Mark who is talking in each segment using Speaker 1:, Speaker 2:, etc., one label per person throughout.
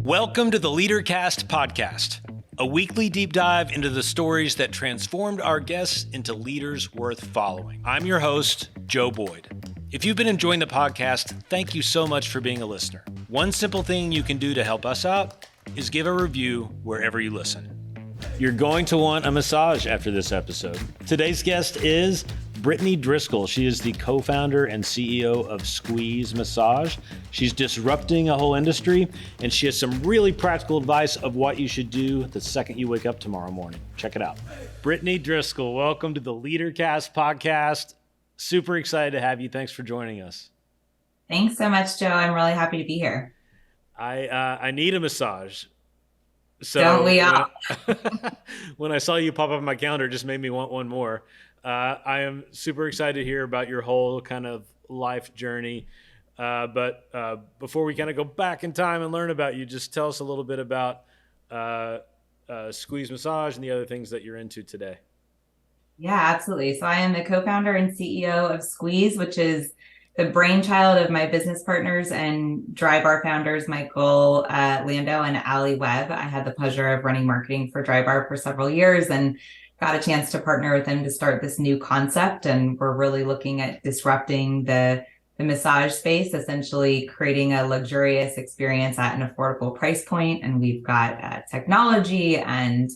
Speaker 1: Welcome to the LeaderCast podcast, a weekly deep dive into the stories that transformed our guests into leaders worth following. I'm your host, Joe Boyd. If you've been enjoying the podcast, thank you so much for being a listener. One simple thing you can do to help us out is give a review wherever you listen. You're going to want a massage after this episode. Today's guest is Brittany Driscoll. She is the co-founder and CEO of Squeeze Massage. She's disrupting a whole industry, and she has some really practical advice of what you should do the second you wake up tomorrow morning. Check it out. Brittany Driscoll, welcome to the LeaderCast podcast. Super excited to have you. Thanks for joining us.
Speaker 2: Thanks so much, Joe. I'm really happy to be here.
Speaker 1: I need a massage. So
Speaker 2: don't we all?
Speaker 1: When I saw you pop up on my calendar, it just made me want one more. I am super excited to hear about your whole kind of life journey. But before we kind of go back in time and learn about you, just tell us a little bit about Squeeze Massage and the other things that you're into today.
Speaker 2: Yeah, absolutely. So I am the co-founder and CEO of Squeeze, which is the brainchild of my business partners and Drybar founders, Michael Lando and Ali Webb. I had the pleasure of running marketing for Drybar for several years and got a chance to partner with them to start this new concept. And we're really looking at disrupting the massage space, essentially creating a luxurious experience at an affordable price point. And we've got technology and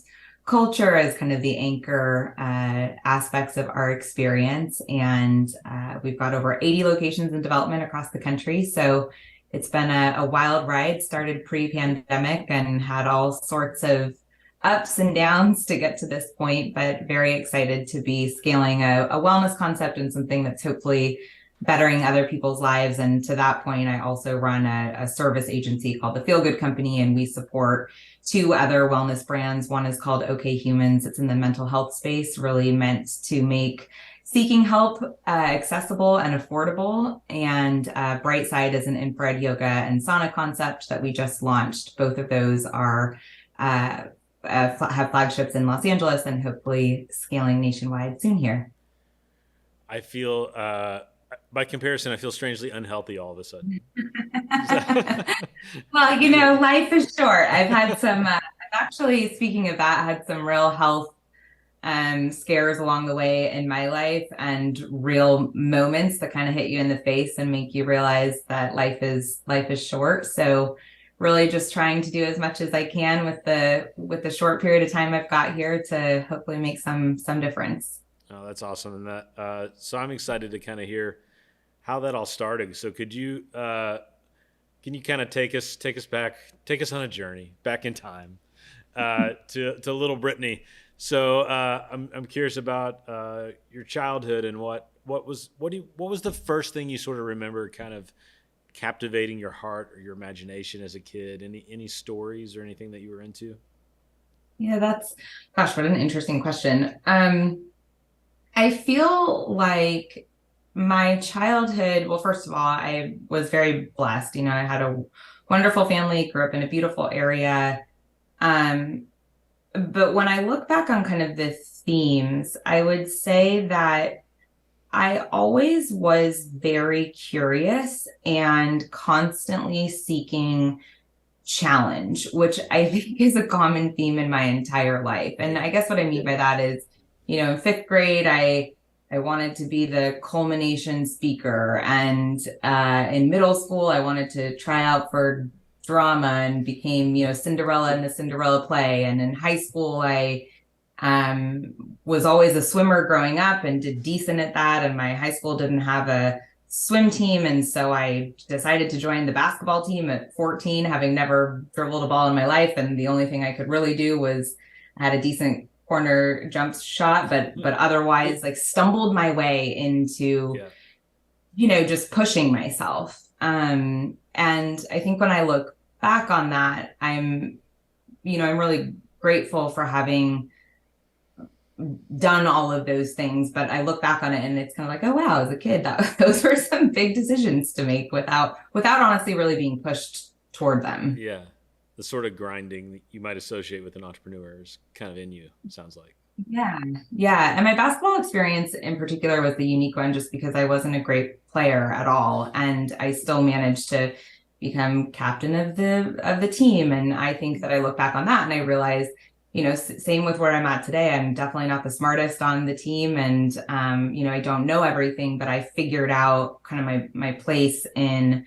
Speaker 2: culture as kind of the anchor aspects of our experience. And we've got over 80 locations in development across the country. So it's been a wild ride, started pre-pandemic and had all sorts of ups and downs to get to this point, but very excited to be scaling a wellness concept and something that's hopefully bettering other people's lives. And to that point, I also run a service agency called the Feel Good Company, and we support two other wellness brands. One is called OK Humans. It's in the mental health space, really meant to make seeking help accessible and affordable. And Brightside is an infrared yoga and sauna concept that we just launched. Both of those are have flagships in Los Angeles and hopefully scaling nationwide soon here.
Speaker 1: I feel, by comparison, I feel strangely unhealthy all of a sudden.
Speaker 2: Well, life is short. I've had some, I've actually, speaking of that, had some real health scares along the way in my life and real moments that kind of hit you in the face and make you realize that life is short. So really just trying to do as much as I can with the short period of time I've got here to hopefully make some difference.
Speaker 1: Oh, that's awesome. And that, so I'm excited to kind of hear how that all started. So can you kind of take us on a journey back in time to little Brittany? So I'm curious about your childhood and what was the first thing you sort of remember kind of captivating your heart or your imagination as a kid? Any stories or anything that you were into?
Speaker 2: Yeah, gosh, what an interesting question. I feel like my childhood, well, first of all, I was very blessed. I had a wonderful family, grew up in a beautiful area. But when I look back on kind of the themes, I would say that I always was very curious and constantly seeking challenge, which I think is a common theme in my entire life. And I guess what I mean by that is, in fifth grade, I wanted to be the culmination speaker. And in middle school, I wanted to try out for drama and became, Cinderella in the Cinderella play. And in high school, I was always a swimmer growing up and did decent at that. And my high school didn't have a swim team. And so I decided to join the basketball team at 14, having never dribbled a ball in my life. And the only thing I could really do was I had a decent corner jump shot, but otherwise stumbled my way into, just pushing myself. And I think when I look back on that, I'm really grateful for having done all of those things, but I look back on it and it's kind of like, oh wow, as a kid, those were some big decisions to make without honestly really being pushed toward them.
Speaker 1: Yeah. The sort of grinding that you might associate with an entrepreneur is kind of in you, it sounds like.
Speaker 2: Yeah. And my basketball experience in particular was the unique one just because I wasn't a great player at all. And I still managed to become captain of the team. And I think that I look back on that and I realize, same with where I'm at today. I'm definitely not the smartest on the team, and I don't know everything, but I figured out kind of my place in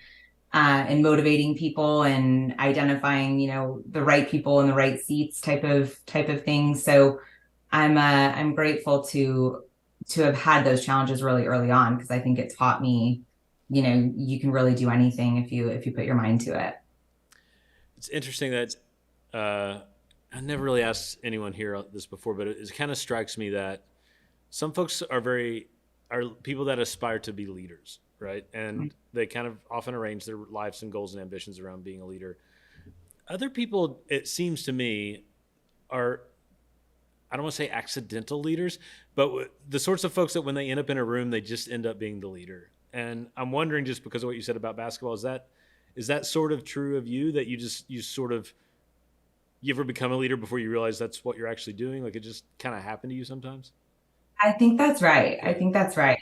Speaker 2: motivating people and identifying, the right people in the right seats type of thing. So I'm grateful to have had those challenges really early on, because I think it taught me, you can really do anything if you put your mind to it.
Speaker 1: It's interesting that I never really asked anyone here this before, but it kind of strikes me that some folks are people that aspire to be leaders, right? And they kind of often arrange their lives and goals and ambitions around being a leader. Other people, it seems to me, are, I don't want to say accidental leaders, but the sorts of folks that when they end up in a room, they just end up being the leader. And I'm wondering, just because of what you said about basketball, is that sort of true of you, that you ever become a leader before you realize that's what you're actually doing? Like, it just kind of happened to you sometimes?
Speaker 2: I think that's right. I think that's right.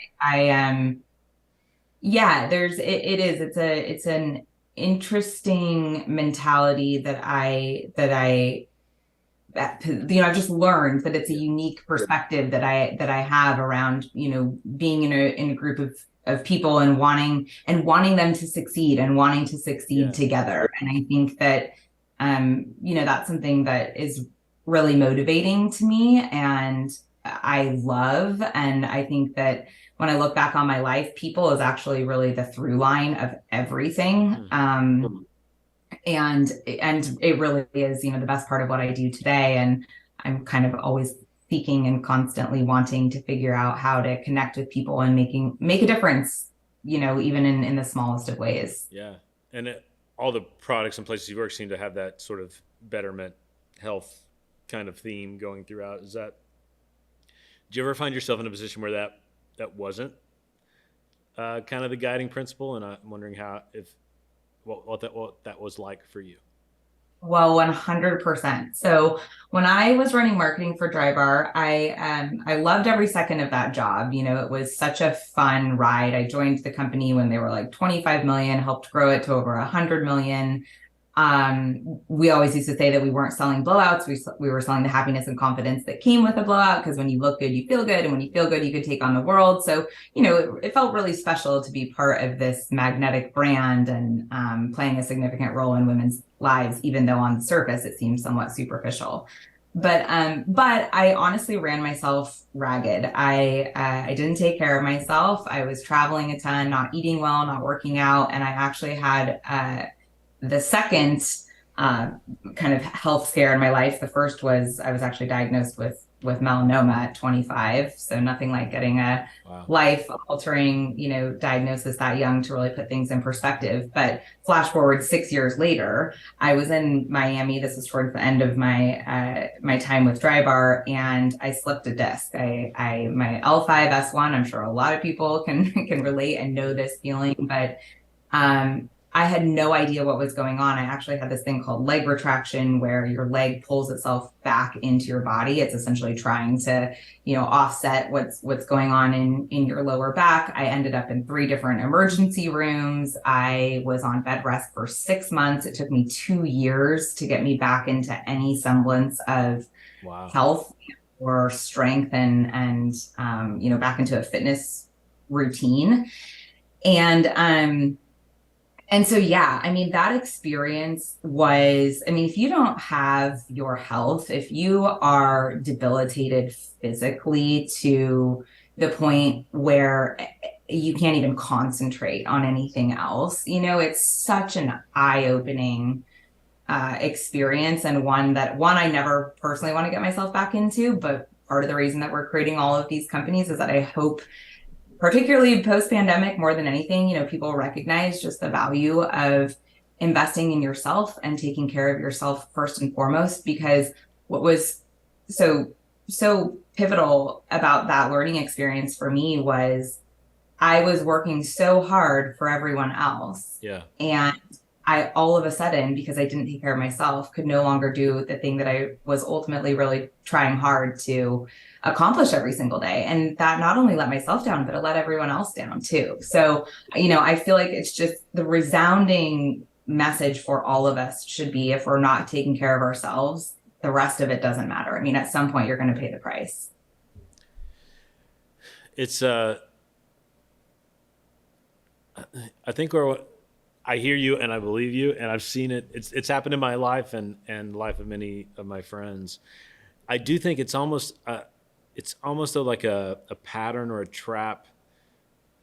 Speaker 2: Yeah, it is. It's an interesting mentality that I've just learned that it's a unique perspective that I have around, being in a group of people and wanting them to succeed and wanting to succeed together. And I think that, that's something that is really motivating to me and I love. And I think that when I look back on my life, people is actually really the through line of everything. And it really is, the best part of what I do today. And I'm kind of always seeking and constantly wanting to figure out how to connect with people and make a difference, even in the smallest of ways.
Speaker 1: Yeah. And all the products and places you work seem to have that sort of betterment, health kind of theme going throughout. Did you ever find yourself in a position where that wasn't kind of the guiding principle? And I'm wondering what that was like for you.
Speaker 2: Well, 100%. So when I was running marketing for Drybar, I loved every second of that job. It was such a fun ride. I joined the company when they were like 25 million, helped grow it to over 100 million. We always used to say that we weren't selling blowouts. We were selling the happiness and confidence that came with a blowout, because when you look good, you feel good. And when you feel good, you could take on the world. So, it felt really special to be part of this magnetic brand and playing a significant role in women's lives, even though on the surface it seems somewhat superficial. But I honestly ran myself ragged. I didn't take care of myself. I was traveling a ton, not eating well, not working out. And I actually had the second kind of health scare in my life. The first was I was actually diagnosed with melanoma at 25. So nothing like getting a life-altering, diagnosis that young to really put things in perspective. But flash forward 6 years later, I was in Miami. This was towards the end of my time with Drybar, and I slipped a disc. My L5S1. I'm sure a lot of people can relate and know this feeling, but I had no idea what was going on. I actually had this thing called leg retraction, where your leg pulls itself back into your body. It's essentially trying to, offset what's going on in your lower back. I ended up in 3 different emergency rooms. I was on bed rest for 6 months. It took me 2 years to get me back into any semblance of health or strength and back into a fitness routine. And so, that experience was, if you don't have your health, if you are debilitated physically to the point where you can't even concentrate on anything else, it's such an eye-opening experience, and one I never personally want to get myself back into. But part of the reason that we're creating all of these companies is that I hope, particularly post-pandemic, more than anything, people recognize just the value of investing in yourself and taking care of yourself first and foremost. Because what was so pivotal about that learning experience for me was I was working so hard for everyone else.
Speaker 1: Yeah.
Speaker 2: And I, all of a sudden, because I didn't take care of myself, could no longer do the thing that I was ultimately really trying hard to accomplish every single day. And that not only let myself down, but it let everyone else down too. So, I feel like it's just the resounding message for all of us should be, if we're not taking care of ourselves, the rest of it doesn't matter. I mean, at some point you're going to pay the price.
Speaker 1: It's I think I hear you and I believe you, and I've seen it. It's happened in my life and life of many of my friends. I do think it's almost like a pattern or a trap.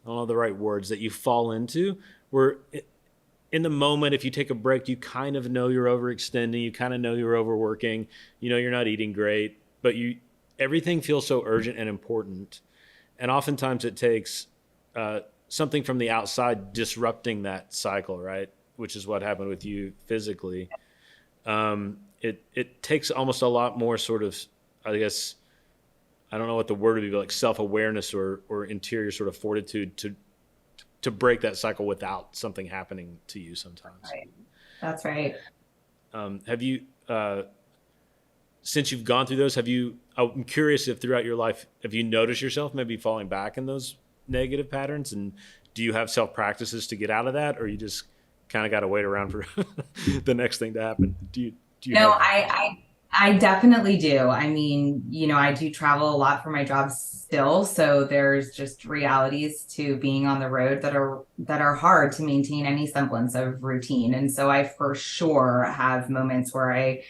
Speaker 1: I don't know the right words that you fall into, where in the moment, if you take a break, you kind of know you're overextending, you kind of know you're overworking, you know you're not eating great, but everything feels so urgent and important, and oftentimes it takes something from the outside disrupting that cycle, right? Which is what happened with you physically. It takes almost a lot more sort of, I guess, I don't know what the word would be, but like self-awareness or interior sort of fortitude to break that cycle without something happening to you sometimes.
Speaker 2: Right. That's right.
Speaker 1: Have you, since you've gone through those, I'm curious if throughout your life, have you noticed yourself maybe falling back in those negative patterns, and do you have self practices to get out of that, or you just kind of got to wait around for the next thing to happen? Do you
Speaker 2: No, I definitely do. I mean, I do travel a lot for my job still, so there's just realities to being on the road that are hard to maintain any semblance of routine. And so I for sure have moments where I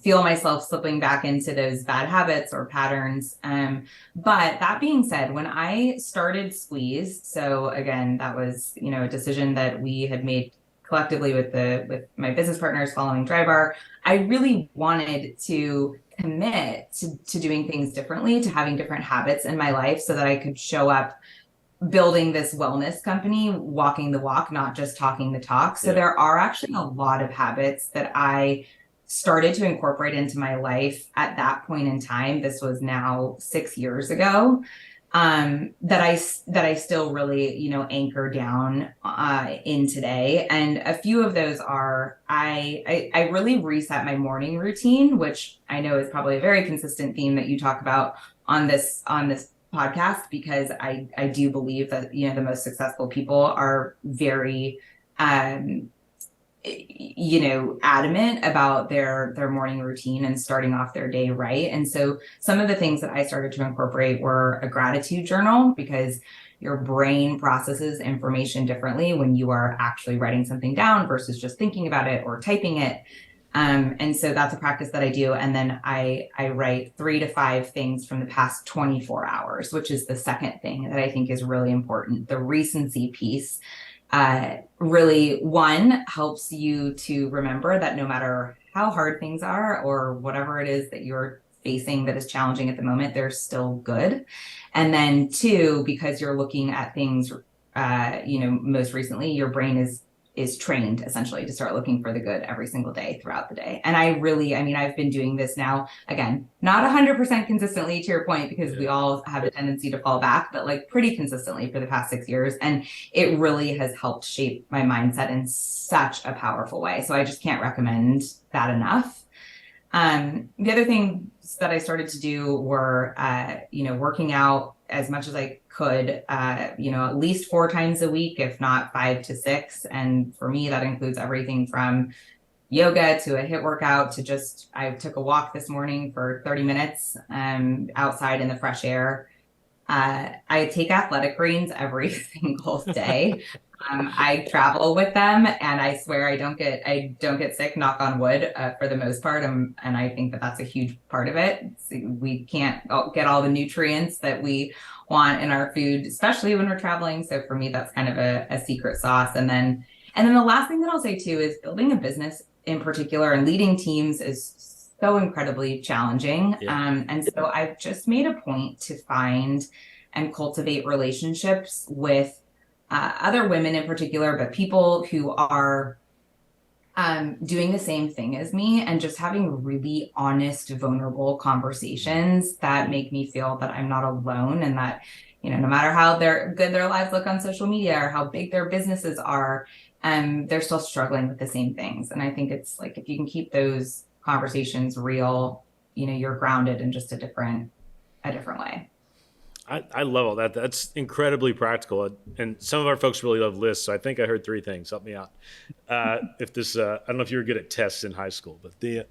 Speaker 2: feel myself slipping back into those bad habits or patterns. But that being said, when I started Squeeze, so again, that was, a decision that we had made collectively with my business partners following Drybar. I really wanted to commit to doing things differently, to having different habits in my life so that I could show up building this wellness company, walking the walk, not just talking the talk. So there are actually a lot of habits that I started to incorporate into my life at that point in time. This was now 6 years ago. That I still really, anchor down in today. And a few of those are, I really reset my morning routine, which I know is probably a very consistent theme that you talk about on this podcast, because I do believe that, the most successful people are very adamant about their morning routine and starting off their day right. And so some of the things that I started to incorporate were a gratitude journal, because your brain processes information differently when you are actually writing something down versus just thinking about it or typing it. And so that's a practice that I do. And then I write 3 to 5 things from the past 24 hours, which is the second thing that I think is really important. The recency piece really, one, helps you to remember that no matter how hard things are or whatever it is that you're facing that is challenging at the moment, they're still good. And then 2, because you're looking at things, most recently, your brain is trained essentially to start looking for the good every single day throughout the day. And I've been doing this now, again, not 100% consistently, to your point, because we all have a tendency to fall back, but like pretty consistently for the past 6 years. And it really has helped shape my mindset in such a powerful way. So I just can't recommend that enough. The other things that I started to do were, working out as much as I could, at least 4 times a week, if not 5 to 6. And for me, that includes everything from yoga to a HIIT workout to I took a walk this morning for 30 minutes outside in the fresh air. I take athletic greens every single day. I travel with them, and I swear I don't get sick, knock on wood, for the most part. And I think that that's a huge part of it. We can't get all the nutrients that we want in our food, especially when we're traveling. So for me, that's kind of a secret sauce. And then the last thing that I'll say too is building a business in particular and leading teams is so incredibly challenging. And so I've just made a point to find and cultivate relationships with other women in particular, but people who are doing the same thing as me, and just having really honest, vulnerable conversations that make me feel that I'm not alone, and that, no matter how good their lives look on social media or how big their businesses are, they're still struggling with the same things. And I think it's like, if you can keep those conversations real, you're grounded in just a different way.
Speaker 1: I love all that. That's incredibly practical. And some of our folks really love lists. So I think I heard three things. Help me out. If this, I don't know if you were good at tests in high school, but the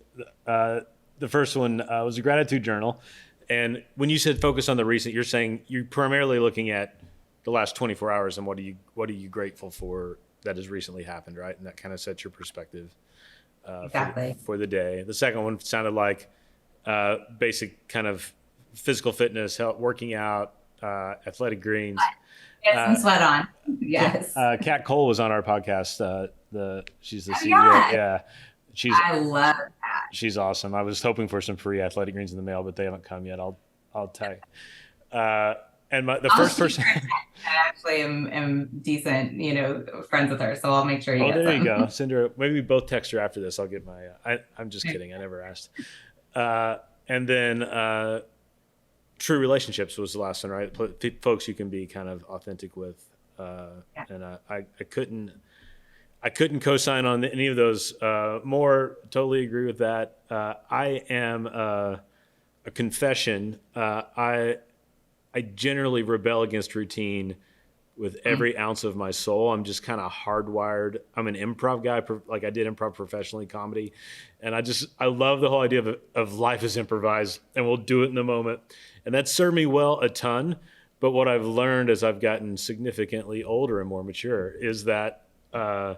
Speaker 1: first one was a gratitude journal. And when you said focus on the recent, you're saying you're primarily looking at the last 24 hours and what are you grateful for that has recently happened, right? And that kind of sets your perspective
Speaker 2: Exactly.
Speaker 1: for the day. The second one sounded like basic kind of physical fitness, health, working out, athletic greens.
Speaker 2: Get some sweat on. Yes.
Speaker 1: Kat Cole was on our podcast. She's the CEO.
Speaker 2: Yeah.
Speaker 1: Yeah.
Speaker 2: I love that.
Speaker 1: She's awesome. I was hoping for some free athletic greens in the mail, but they haven't come yet. I'll tag. And the first person.
Speaker 2: I actually am decent, friends with her, so I'll make sure you get
Speaker 1: there
Speaker 2: some.
Speaker 1: you go. Send her. Maybe we both text her after this. I'll get my. I'm just kidding. I never asked. And then true relationships was the last one, right? Folks you can be kind of authentic with. And I couldn't co-sign on any of those more. Totally agree with that. I am a confession. I generally rebel against routine with every ounce of my soul. I'm just kind of hardwired. I'm an improv guy. Like I did improv professionally, comedy. And I love the whole idea of life is improvised and we'll do it in the moment. And that served me well a ton. But what I've learned as I've gotten significantly older and more mature is that I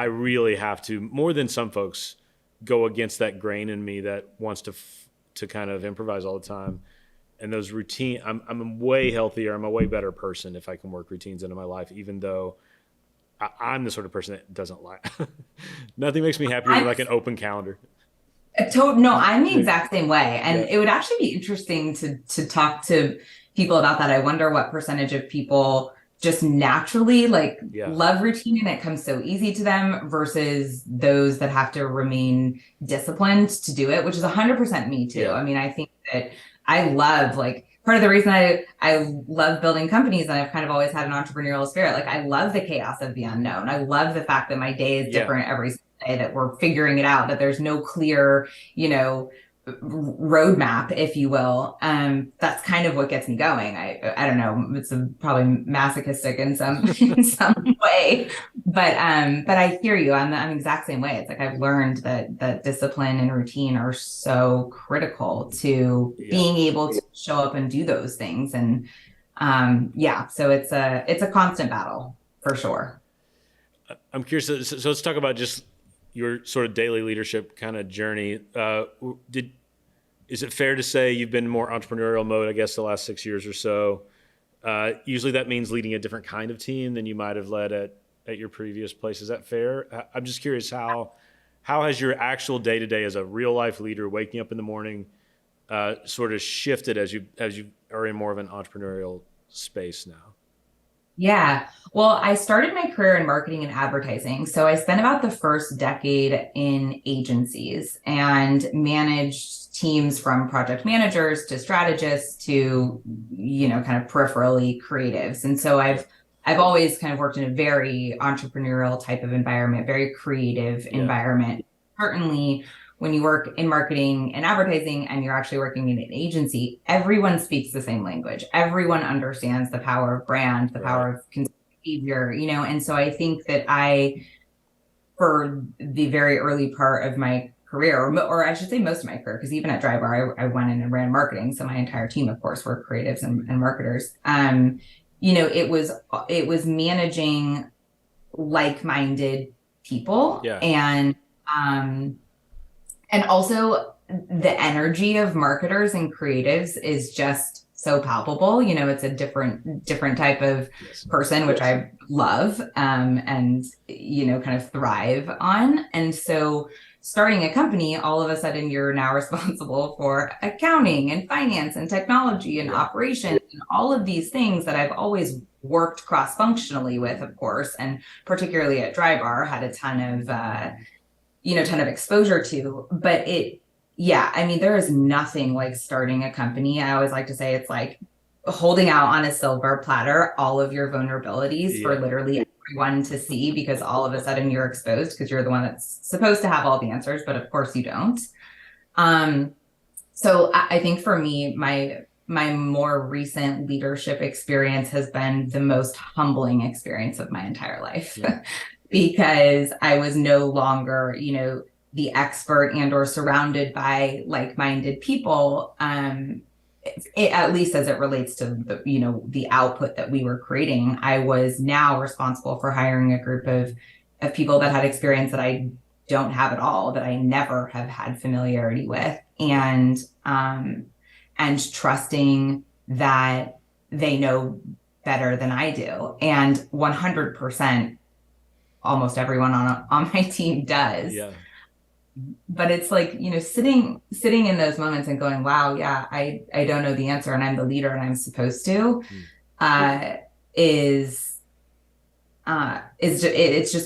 Speaker 1: really have to, more than some folks, go against that grain in me that wants to kind of improvise all the time. And those routine, I'm way healthier. I'm a way better person if I can work routines into my life, even though I'm the sort of person that doesn't like. Nothing makes me happier than like an open calendar.
Speaker 2: No, I'm the exact same way. And it would actually be interesting to talk to people about that. I wonder what percentage of people just naturally love routine and it comes so easy to them versus those that have to remain disciplined to do it, which is 100% me too. Yeah. I mean, I think that I love part of the reason I love building companies and I've kind of always had an entrepreneurial spirit. Like I love the chaos of the unknown. I love the fact that my day is different every day, that we're figuring it out, that there's no clear, roadmap, if you will. That's kind of what gets me going. I don't know, it's probably masochistic in some way, but I hear you. I'm the exact same way. It's like I've learned that discipline and routine are so critical to being able to show up and do those things. And so it's a constant battle for sure.
Speaker 1: I'm curious. So let's talk about just your sort of daily leadership kind of journey. Is it fair to say you've been in more entrepreneurial mode, I guess, the last 6 years or so? Usually that means leading a different kind of team than you might have led at your previous place. Is that fair? I'm just curious, how has your actual day-to-day as a real life leader, waking up in the morning, sort of shifted as you are in more of an entrepreneurial space now?
Speaker 2: Yeah. Well, I started my career in marketing and advertising. So I spent about the first decade in agencies and managed teams from project managers to strategists to, kind of peripherally creatives. And so I've always kind of worked in a very entrepreneurial type of environment, very creative environment. Certainly when you work in marketing and advertising and you're actually working in an agency, everyone speaks the same language. Everyone understands the power of brand, the power of consumer behavior, and so I think that for the very early part of my career, or I should say most of my career, because even at Drybar, I went in and ran marketing. So my entire team, of course, were creatives and marketers. It was managing like-minded people and also the energy of marketers and creatives is just so palpable. It's a different type of person, which I love, and, kind of thrive on. And so starting a company, all of a sudden you're now responsible for accounting and finance and technology and operations and all of these things that I've always worked cross-functionally with, of course, and particularly at Drybar had a ton of exposure to, but there is nothing like starting a company. I always like to say it's like holding out on a silver platter all of your vulnerabilities for literally everyone to see, because all of a sudden you're exposed because you're the one that's supposed to have all the answers, but of course you don't. So I think for me, my more recent leadership experience has been the most humbling experience of my entire life. Yeah. Because I was no longer, the expert and or surrounded by like-minded people. At least as it relates to the output that we were creating, I was now responsible for hiring a group of people that had experience that I don't have at all, that I never have had familiarity with, and trusting that they know better than I do. And 100%, almost everyone on my team does. Yeah. But it's like, sitting in those moments and going, wow, yeah, I don't know the answer and I'm the leader and I'm supposed to, it's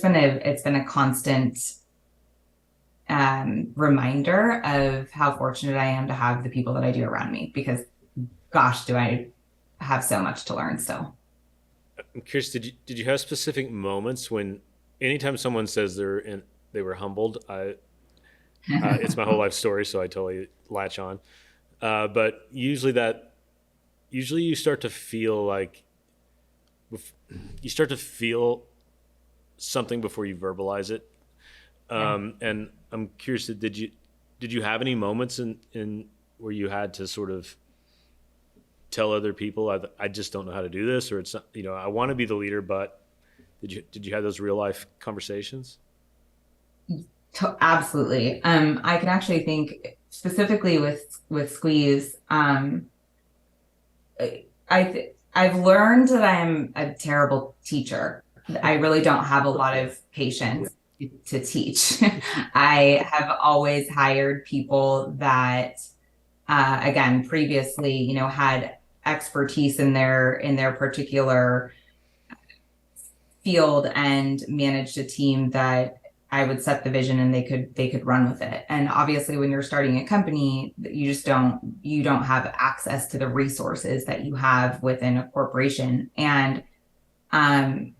Speaker 2: been a constant reminder of how fortunate I am to have the people that I do around me, because gosh, do I have so much to learn still.
Speaker 1: I'm curious, did you have specific moments when anytime someone says they were humbled, it's my whole life story, so I totally latch on. But usually you start to feel like something before you verbalize it. And I'm curious, did you have any moments in where you had to sort of tell other people, I just don't know how to do this, or it's not, I want to be the leader, but did you have those real life conversations?
Speaker 2: Absolutely. I can actually think specifically with Squeeze. I've learned that I am a terrible teacher. I really don't have a lot of patience to teach. I have always hired people that, again, previously, had expertise in their particular field and managed a team that I would set the vision and they could run with it. And obviously when you're starting a company, you don't have access to the resources that you have within a corporation. And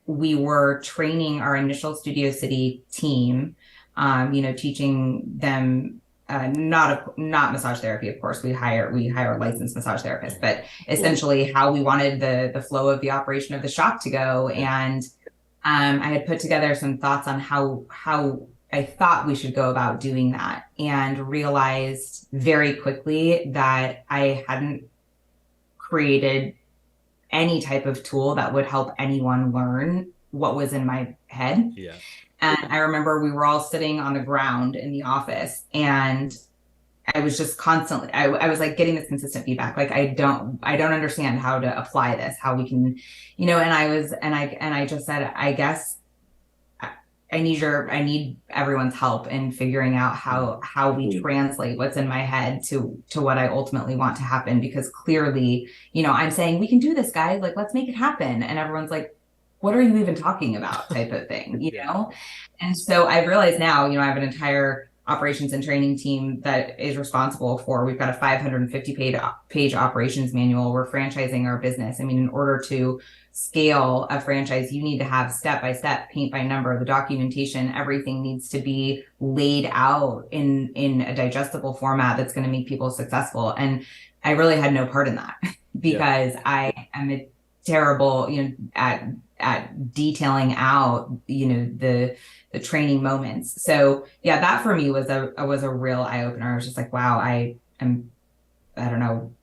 Speaker 2: we were training our initial Studio City team, teaching them not massage therapy, of course. We hire licensed massage therapists, but essentially how we wanted the flow of the operation of the shop to go. And I had put together some thoughts on how I thought we should go about doing that, and realized very quickly that I hadn't created any type of tool that would help anyone learn what was in my head. Yeah. And I remember we were all sitting on the ground in the office, and I was just constantly, I was like getting this consistent feedback. Like, I don't understand how to apply this, how we can, and I just said, I guess I need everyone's help in figuring out how we translate what's in my head to what I ultimately want to happen. Because clearly, I'm saying we can do this, guys, like, let's make it happen. And everyone's like, what are you even talking about, type of thing, know? And so I realize now, I have an entire operations and training team that is responsible for, we've got a 550 page operations manual. We're franchising our business. I mean, in order to scale a franchise, you need to have step-by-step, paint by number, the documentation, everything needs to be laid out in a digestible format that's going to make people successful. And I really had no part in that because I am a terrible, at detailing out, the training moments. So yeah, that for me was a real eye opener. I was just like, wow, I don't know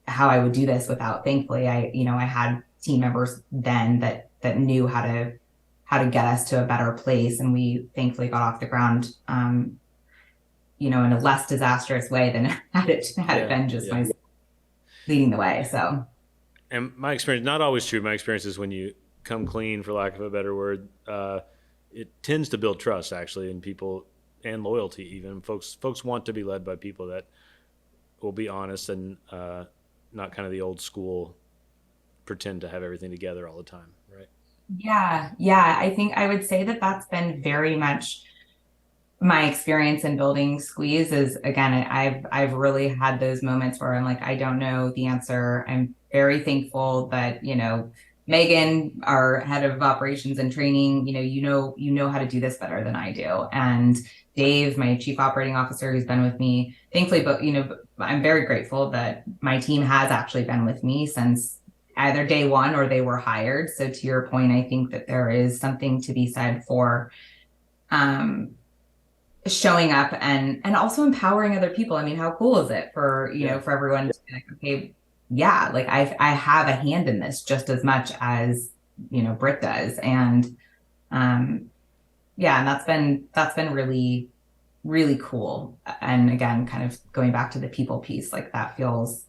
Speaker 2: how I would do this without, thankfully, I had team members then that knew how to get us to a better place. And we thankfully got off the ground, in a less disastrous way than had it been just myself leading the way. So.
Speaker 1: And my experience, not always true. My experience is when you come clean, for lack of a better word, it tends to build trust, actually, in people, and loyalty even. Folks want to be led by people that will be honest and not kind of the old school pretend to have everything together all the time, right?
Speaker 2: Yeah. I think I would say that that's been very much my experience in building Squeeze. Is, again, I've really had those moments where I'm like, I don't know the answer. I'm very thankful that, Megan, our head of operations and training, you know how to do this better than I do. And Dave, my chief operating officer, who's been with me, thankfully, but I'm very grateful that my team has actually been with me since either day one or they were hired. So to your point, I think that there is something to be said for showing up and also empowering other people. I mean, how cool is it for, for everyone to be like, okay, yeah, like I have a hand in this just as much as, Britt does. And yeah, and that's been really, really cool. And again, kind of going back to the people piece, like that feels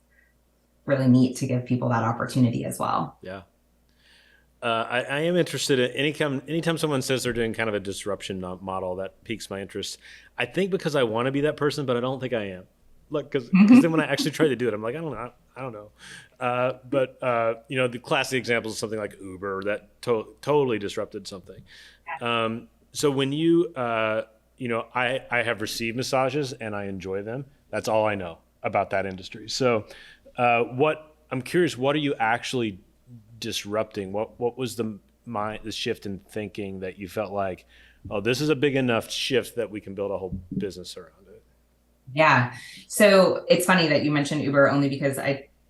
Speaker 2: really neat to give people that opportunity as well.
Speaker 1: Yeah. I am interested in anytime someone says they're doing kind of a disruption model, that piques my interest. I think because I want to be that person, but I don't think I am. Like, because then when I actually try to do it, I'm like, I don't know. But the classic example is something like Uber that totally disrupted something. So when I have received massages and I enjoy them. That's all I know about that industry. So I'm curious, what are you actually disrupting? What was the shift in thinking that you felt like, oh, this is a big enough shift that we can build a whole business around it?
Speaker 2: Yeah. So it's funny that you mentioned Uber, only because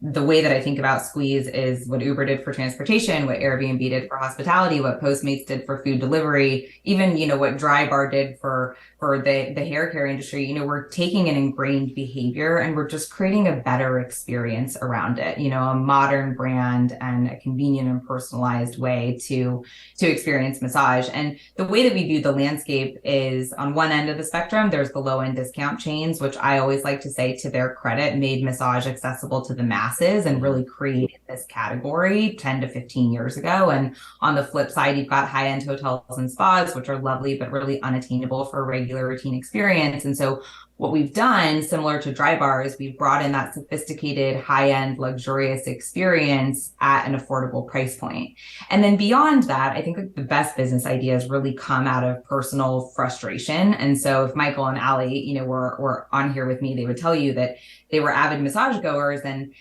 Speaker 2: the way that I think about Squeeze is what Uber did for transportation, what Airbnb did for hospitality, what Postmates did for food delivery, even, what Drybar did for the hair care industry. We're taking an ingrained behavior and we're just creating a better experience around it, a modern brand and a convenient and personalized way to experience massage. And the way that we view the landscape is, on one end of the spectrum, there's the low end discount chains, which I always like to say, to their credit, made massage accessible to the masses and really created this category 10 to 15 years ago. And on the flip side, you've got high-end hotels and spas, which are lovely, but really unattainable for a regular routine experience. And so what we've done, similar to Drybar, is we've brought in that sophisticated, high-end, luxurious experience at an affordable price point. And then beyond that, I think the best business ideas really come out of personal frustration. And so if Michael and Allie, were on here with me, they would tell you that they were avid massage goers and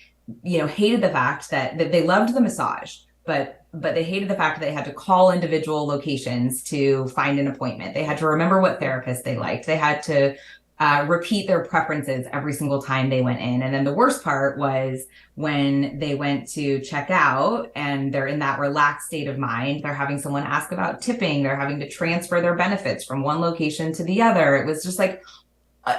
Speaker 2: hated the fact that they loved the massage, but they hated the fact that they had to call individual locations to find an appointment. They had to remember what therapist they liked. They had to repeat their preferences every single time they went in. And then the worst part was when they went to check out and they're in that relaxed state of mind, they're having someone ask about tipping, they're having to transfer their benefits from one location to the other. It was just like,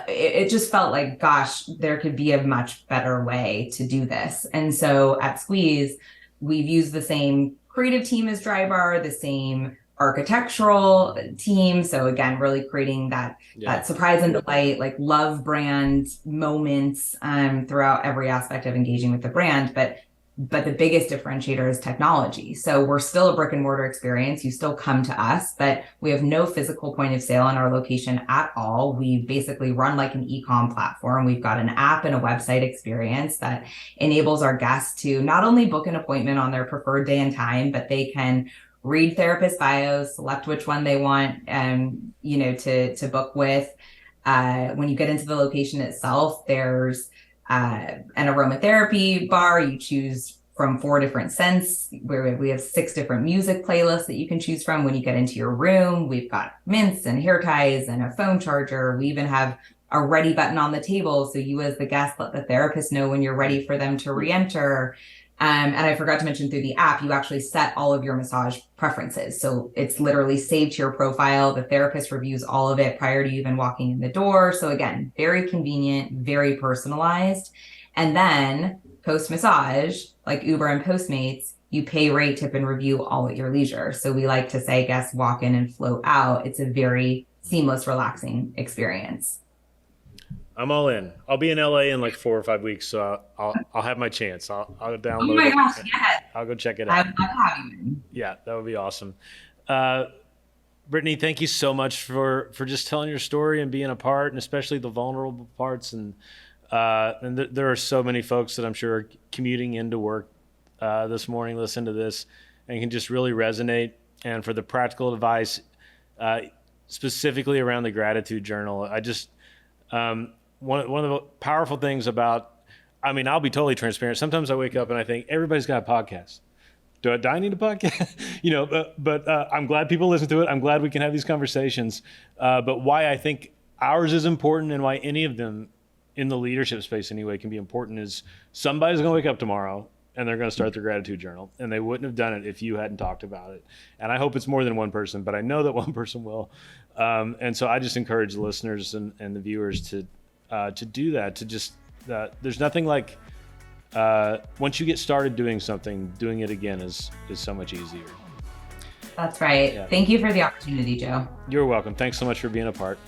Speaker 2: it just felt like, gosh, there could be a much better way to do this. And so at Squeeze, we've used the same creative team as Drybar, the same architectural team. So again, really creating that surprise and delight, like love brand moments throughout every aspect of engaging with the brand. But the biggest differentiator is technology. So we're still a brick and mortar experience. You still come to us, but we have no physical point of sale in our location at all. We basically run like an e-com platform. We've got an app and a website experience that enables our guests to not only book an appointment on their preferred day and time, but they can read therapist bios, select which one they want, to book with. When you get into the location itself, there's an aromatherapy bar. You choose from 4 different scents, where we have 6 different music playlists that you can choose from. When you get into your room, we've got mints and hair ties and a phone charger. We even have a ready button on the table, so you as the guest let the therapist know when you're ready for them to re-enter. And I forgot to mention, through the app, you actually set all of your massage preferences. So it's literally saved to your profile. The therapist reviews all of it prior to you even walking in the door. So again, very convenient, very personalized. And then post-massage, like Uber and Postmates, you pay, rate, tip, and review all at your leisure. So we like to say guests walk in and float out. It's a very seamless, relaxing experience.
Speaker 1: I'm all in. I'll be in LA in like 4 or 5 weeks, so I'll have my chance. I'll download it.
Speaker 2: Oh my gosh, yes.
Speaker 1: I'll go check it out.
Speaker 2: I would love to have you.
Speaker 1: Yeah, that would be awesome. Brittany, thank you so much for just telling your story and being a part, and especially the vulnerable parts. And there are so many folks that I'm sure are commuting into work this morning, listen to this, and can just really resonate. And for the practical advice, specifically around the gratitude journal, I just one of the powerful things about, I'll be totally transparent. Sometimes I wake up and I think everybody's got a podcast. do I need a podcast? But I'm glad people listen to it. I'm glad we can have these conversations. But why I think ours is important and why any of them in the leadership space anyway can be important is somebody's going to wake up tomorrow and they're going to start their gratitude journal, and they wouldn't have done it if you hadn't talked about it. And I hope it's more than one person, but I know that one person will. And so I just encourage the listeners and the viewers to do that, to just, there's nothing like, once you get started doing something, doing it again is so much easier.
Speaker 2: That's right. Yeah. Thank you for the opportunity, Joe.
Speaker 1: You're welcome. Thanks so much for being a part.